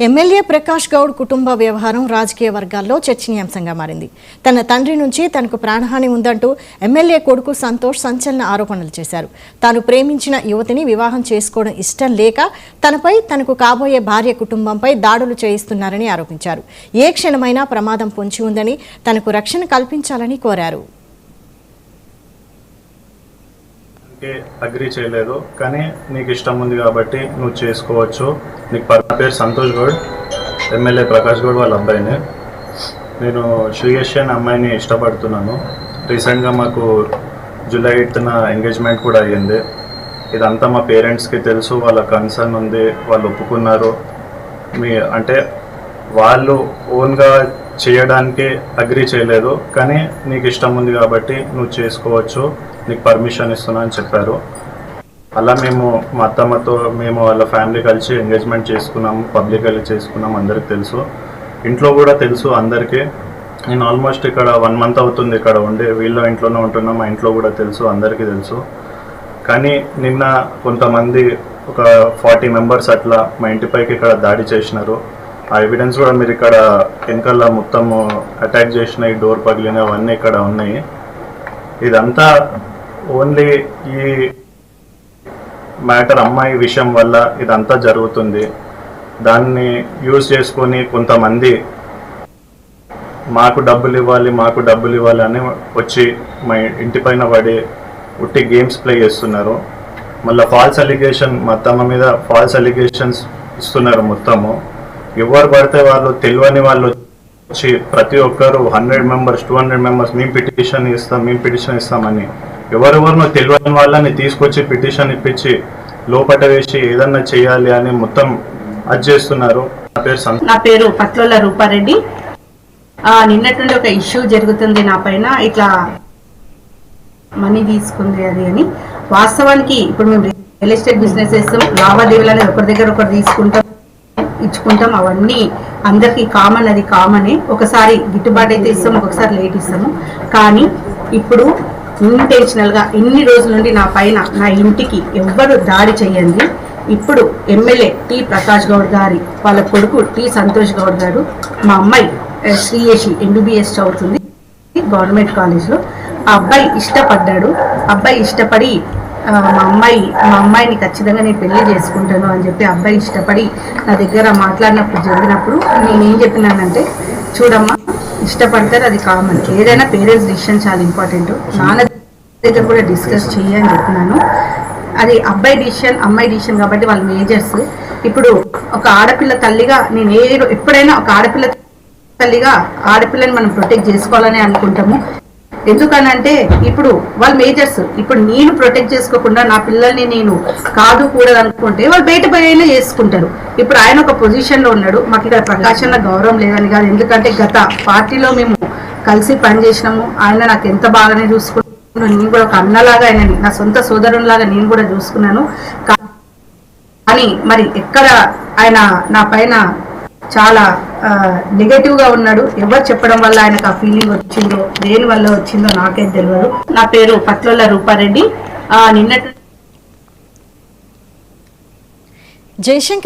MLA Prakash Goud కుటుంబ వ్యవహారం రాజకీయ వర్గాల్లో చర్చనీయాంశంగా మారింది. తన తండ్రి నుంచి తనకు ప్రాణహాని ఉందంటూ ఎమ్మెల్యే కొడుకు సంతోష్ సంచలన ఆరోపణలు చేశారు. తాను ప్రేమించిన యువతిని వివాహం చేసుకోవడం ఇష్టం లేక తనపై తనకు కాబోయే భార్య కుటుంబంపై దాడులు చేయిస్తున్నారని ఆరోపించారు. ఏ క్షణమైనా ప్రమాదం పొంచి ఉందని తనకు రక్షణ కల్పించాలని కోరారు. అగ్రీ చేయలేదు, కానీ నీకు ఇష్టం ఉంది కాబట్టి నువ్వు చేసుకోవచ్చు. నీకు పేరు సంతోష్ గౌడ్, ఎమ్మెల్యే ప్రకాష్ గౌడ్ వాళ్ళ అబ్బాయిని. నేను శ్రీయశ్రీ అనే అమ్మాయిని ఇష్టపడుతున్నాను. రీసెంట్గా మాకు జూలై 8న ఎంగేజ్మెంట్ కూడా అయ్యింది. ఇదంతా మా పేరెంట్స్కి తెలుసు, వాళ్ళ కన్సర్న్ ఉంది, వాళ్ళు ఒప్పుకున్నారు. అంటే వాళ్ళు ఓన్గా చేయడానికి అగ్రీ చేయలేదు, కానీ నీకు ఇష్టం ఉంది కాబట్టి నువ్వు చేసుకోవచ్చు, నీకు పర్మిషన్ ఇస్తున్నా అని చెప్పారు. అలా మేము మా అత్తమ్మతో మేము వాళ్ళ ఫ్యామిలీ కలిసి ఎంగేజ్మెంట్ చేసుకున్నాము, పబ్లిక్గా చేసుకున్నాము. అందరికి తెలుసు, ఇంట్లో కూడా తెలుసు అందరికీ. నేను ఆల్మోస్ట్ ఇక్కడ 1 month అవుతుంది ఇక్కడ ఉండి, వీళ్ళ ఇంట్లోనే ఉంటున్నాం. మా ఇంట్లో కూడా తెలుసు, అందరికీ తెలుసు. కానీ నిన్న కొంతమంది ఒక 40 members అట్లా మా ఇంటిపైకి ఇక్కడ దాడి చేసినారు. ఆ ఎవిడెన్స్ కూడా మీరు ఇక్కడ వెనకాల మొత్తం అటాక్ చేసినాయి, డోర్ పగిలినాయి, అవన్నీ ఇక్కడ ఉన్నాయి. ఇదంతా ఓన్లీ ఈ మ్యాటర్ అమ్మాయి విషయం వల్ల ఇదంతా జరుగుతుంది. దాన్ని యూజ్ చేసుకొని కొంతమంది మాకు డబ్బులు ఇవ్వాలి అని వచ్చి మా ఇంటి పైన పడి ఉట్టి గేమ్స్ ప్లే చేస్తున్నారు. మళ్ళీ ఫాల్స్ అలిగేషన్, మా అత్తమ్మ మీద ఫాల్స్ అలిగేషన్స్ ఇస్తున్నారు. మొత్తము ఎవరు పడితే వాళ్ళు తెలియని వాళ్ళు వచ్చి ప్రతి ఒక్కరు 100 members 200 members మేము పిటిషన్ ఇస్తామని ఎవరెవరినో తెలియని వాళ్ళని తీసుకొచ్చి పిటిషన్ ఇప్పించి లోపట వేసి ఏదన్నా చేయాలి అని మొత్తం అది చేస్తున్నారు. నా పేరు పట్లోల రూపారెడ్డి. నిన్నటి నుండి ఒక ఇష్యూ జరుగుతుంది నా పైన, ఇట్లా మనీ తీసుకుంది అది అని. వాస్తవానికి ఇప్పుడు మేము రియల్ ఎస్టేట్ బిజినెస్ చేస్తాం, లావాదేవీలు అనేది ఒకరి దగ్గర ఒకరు తీసుకుంటాం, ఇచ్చుకుంటాం. అవన్నీ అందరికీ కామన్, అది కామనే. ఒకసారి గిట్టుబాటు అయితే ఇస్తాము, ఒకసారి లేట్ ఇస్తాము. కానీ ఇప్పుడు ఇంటెన్షనల్గా ఇన్ని రోజుల నుండి నా పైన, నా ఇంటికి ఎవ్వరు దాడి చేయండి. ఇప్పుడు ఎమ్మెల్యే టి ప్రకాష్ గౌడ్ గారి వాళ్ళ కొడుకు టి సంతోష్ గౌడ్ గారు, మా అమ్మాయి శ్రీయశ్రీ MBBS చదువుతుంది గవర్నమెంట్ కాలేజ్లో. ఆ అబ్బాయి ఇష్టపడ్డాడు. అబ్బాయి ఇష్టపడి మా అమ్మాయిని ఖచ్చితంగా నేను పెళ్లి చేసుకుంటాను అని చెప్పి అబ్బాయి ఇష్టపడి నా దగ్గర జరిగినప్పుడు నేనేం చెప్పినానంటే, చూడమ్మా, ఇష్టపడతారు, అది కామన్. ఏదైనా పేరెంట్స్ డిసిషన్ చాలా ఇంపార్టెంట్. నాన్న దగ్గర కూడా డిస్కస్ చేయని చెప్పినాను. అది అబ్బాయి డిసిషన్, అమ్మాయి డిసిషన్ కాబట్టి వాళ్ళు మేజర్స్. ఇప్పుడు ఒక ఆడపిల్ల తల్లిగా నేను ఎప్పుడైనా ఒక ఆడపిల్ల తల్లిగా ఆడపిల్లని మనం ప్రొటెక్ట్ చేసుకోవాలని అనుకుంటాము. ఎందుకనంటే ఇప్పుడు వాళ్ళు మేజర్స్. ఇప్పుడు నేను ప్రొటెక్ట్ చేసుకోకుండా నా పిల్లల్ని నేను కాదు కూడదు అనుకుంటే వాళ్ళు బయట పోయినా చేసుకుంటారు. ఇప్పుడు ఆయన ఒక పొజిషన్లో ఉన్నాడు. మాకు ఇక్కడ ప్రకాశంలో గౌరవం లేదని కాదు, ఎందుకంటే గత పార్టీలో మేము కలిసి పనిచేసినాము. ఆయన నాకు ఎంత బాగానే చూసుకున్నాను. నేను కూడా ఒక అన్నలాగా ఆయనని, నా సొంత సోదరునిలాగా నేను కూడా చూసుకున్నాను. కానీ మరి ఎక్కడ ఆయన నా పైన చాలా నెగటివ్గా ఉన్నాడు. ఎవరు చెప్పడం వల్ల ఆయనకు ఆ ఫీలింగ్ వచ్చిందో, దేని వల్ల వచ్చిందో నాకేం తెలియదు. నా పేరు పట్లోల రూపారెడ్డి. నిన్నటి జయశంకర్